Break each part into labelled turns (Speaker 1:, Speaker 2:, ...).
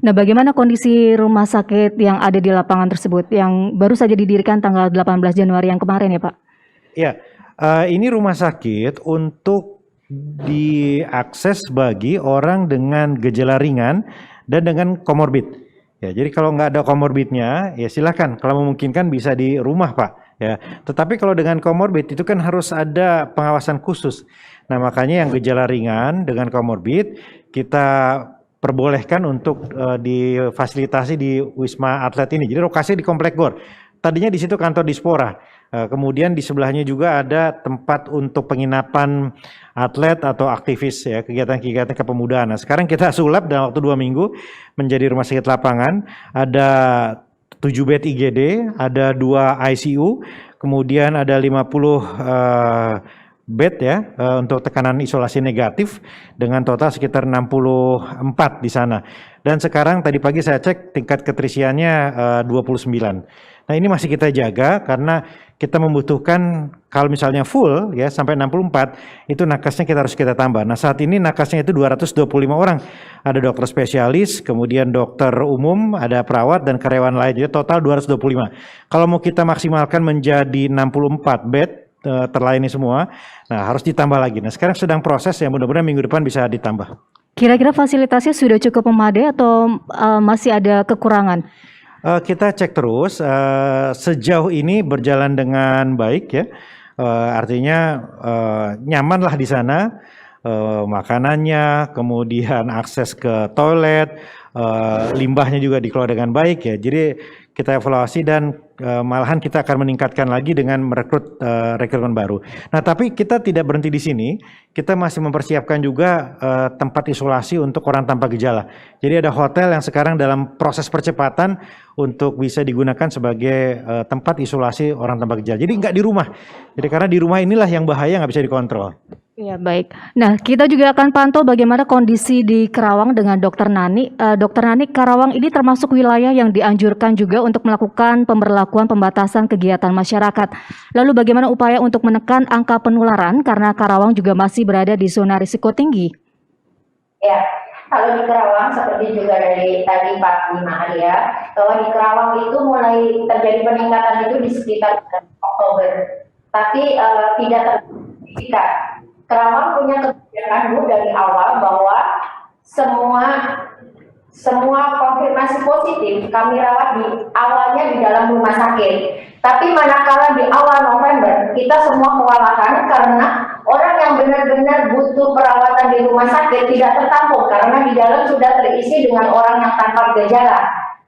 Speaker 1: Nah, bagaimana kondisi rumah sakit yang ada di lapangan tersebut yang baru saja didirikan tanggal 18 Januari yang kemarin ya Pak?
Speaker 2: Ya, ini rumah sakit untuk diakses bagi orang dengan gejala ringan dan dengan komorbid. Ya, jadi kalau nggak ada komorbidnya, ya silakan. Kalau memungkinkan bisa di rumah, Pak. Ya, tetapi kalau dengan komorbid itu kan harus ada pengawasan khusus. Nah, makanya yang gejala ringan dengan komorbid kita perbolehkan untuk difasilitasi di Wisma Atlet ini. Jadi lokasi di Komplek GOR. Tadinya di situ kantor Dispora. Kemudian di sebelahnya juga ada tempat untuk penginapan atlet atau aktivis ya, kegiatan-kegiatan kepemudaan. Nah, sekarang kita sulap dalam waktu 2 minggu menjadi rumah sakit lapangan. Ada 7 bed IGD, ada 2 ICU, kemudian ada 50 bed ya untuk tekanan isolasi negatif dengan total sekitar 64 di sana. Dan sekarang tadi pagi saya cek tingkat keterisiannya 29. Nah, ini masih kita jaga karena kita membutuhkan kalau misalnya full ya sampai 64 itu nakesnya harus kita tambah. Nah, saat ini nakesnya itu 225 orang. Ada dokter spesialis, kemudian dokter umum, ada perawat dan karyawan lain. Jadi total 225. Kalau mau kita maksimalkan menjadi 64 bed terlayani semua, nah harus ditambah lagi. Nah, sekarang sedang proses ya, mudah-mudahan minggu depan bisa ditambah.
Speaker 1: Kira-kira fasilitasnya sudah cukup memadai atau masih ada kekurangan?
Speaker 2: Kita cek terus, sejauh ini berjalan dengan baik ya, artinya nyaman lah di sana, makanannya, kemudian akses ke toilet, limbahnya juga dikelola dengan baik ya. Jadi kita evaluasi dan malahan kita akan meningkatkan lagi dengan merekrut rekrutmen baru. Nah, tapi kita tidak berhenti di sini, kita masih mempersiapkan juga tempat isolasi untuk orang tanpa gejala. Jadi ada hotel yang sekarang dalam proses percepatan untuk bisa digunakan sebagai tempat isolasi orang tanpa gejala. Jadi nggak di rumah. Jadi karena di rumah inilah yang bahaya nggak bisa dikontrol.
Speaker 1: Ya, baik. Nah, kita juga akan pantau bagaimana kondisi di Karawang dengan Dokter Nani. Dokter Nani, Karawang ini termasuk wilayah yang dianjurkan juga untuk melakukan pemberlakuan pembatasan kegiatan masyarakat. Lalu bagaimana upaya untuk menekan angka penularan karena Karawang juga masih berada di zona risiko tinggi?
Speaker 3: Ya, kalau di Karawang seperti juga dari tadi Pak Bima ya, bahwa di Karawang itu mulai terjadi peningkatan itu di sekitar Oktober, tapi tidak tersignifikan. Karawang punya kebijakan dari awal bahwa semua konfirmasi positif kami rawat di awalnya di dalam rumah sakit. Tapi manakala di awal November kita semua kewalahan karena orang yang benar-benar butuh perawatan di rumah sakit tidak tertampung karena di dalam sudah terisi dengan orang yang tanpa gejala.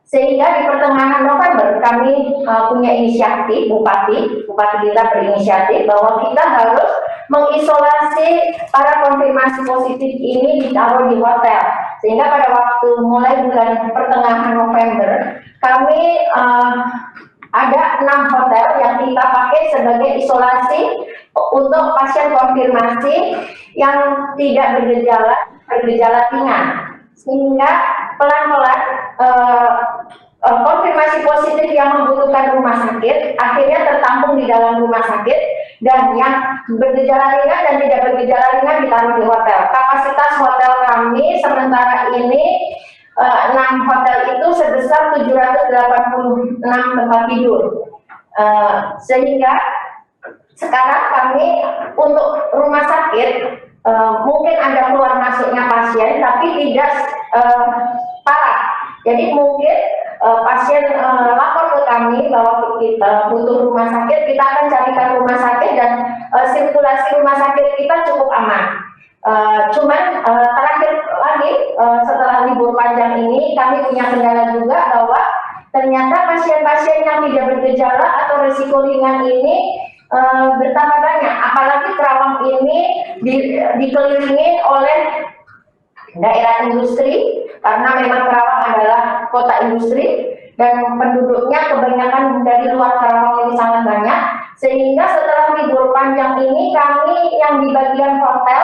Speaker 3: Sehingga di pertengahan November kami punya inisiatif, Bupati Lila berinisiatif bahwa kita harus mengisolasi para konfirmasi positif ini ditaruh di hotel. Sehingga pada waktu mulai bulan pertengahan November kami ada 6 hotel yang kita pakai sebagai isolasi untuk pasien konfirmasi yang tidak bergejala ringan. Sehingga pelan-pelan konfirmasi positif yang membutuhkan rumah sakit akhirnya tertampung di dalam rumah sakit dan yang bergejala ringan dan tidak bergejala ringan ditaruh di hotel. Kapasitas hotel kami sementara ini 6 hotel itu sebesar 786 tempat tidur. Sehingga sekarang kami untuk rumah sakit mungkin ada keluar masuknya pasien tapi tidak parah. Jadi mungkin pasien lapor ke kami bahwa kita butuh rumah sakit, kita akan carikan rumah sakit dan sirkulasi rumah sakit kita cukup aman. Cuman terakhir lagi setelah libur panjang ini kami punya kendala juga bahwa ternyata pasien-pasien yang tidak bergejala atau risiko ringan ini bertambah banyak, apalagi Karawang ini dikelilingi oleh daerah industri karena memang Karawang adalah kota industri dan penduduknya kebanyakan dari luar Karawang ini sangat banyak, sehingga setelah libur panjang ini kami yang di bagian hotel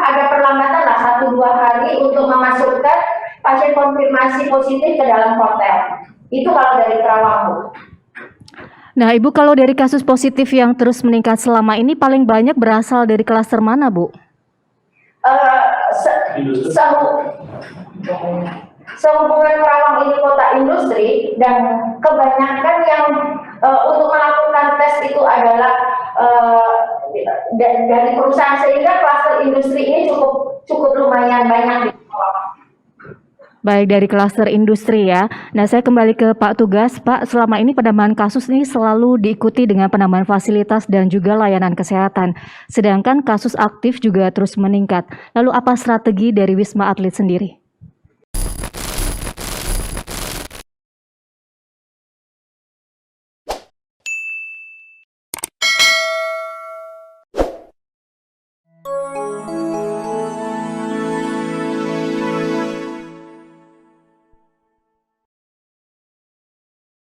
Speaker 3: ada perlambatan lah 1-2 hari untuk memasukkan pasien konfirmasi positif ke dalam hotel. Itu kalau dari Karawang, Bu.
Speaker 1: Nah, Ibu, kalau dari kasus positif yang terus meningkat selama ini paling banyak berasal dari klaster mana, Bu?
Speaker 3: sehubungan Karawang ini kota industri dan kebanyakan yang untuk melakukan tes itu adalah dari perusahaan, sehingga klaster industri ini cukup lumayan banyak di Karawang.
Speaker 1: Baik, dari klaster industri ya. Nah, saya kembali ke Pak Tugas. Pak, selama ini penambahan kasus ini selalu diikuti dengan penambahan fasilitas dan juga layanan kesehatan. Sedangkan kasus aktif juga terus meningkat. Lalu apa strategi dari Wisma Atlet sendiri?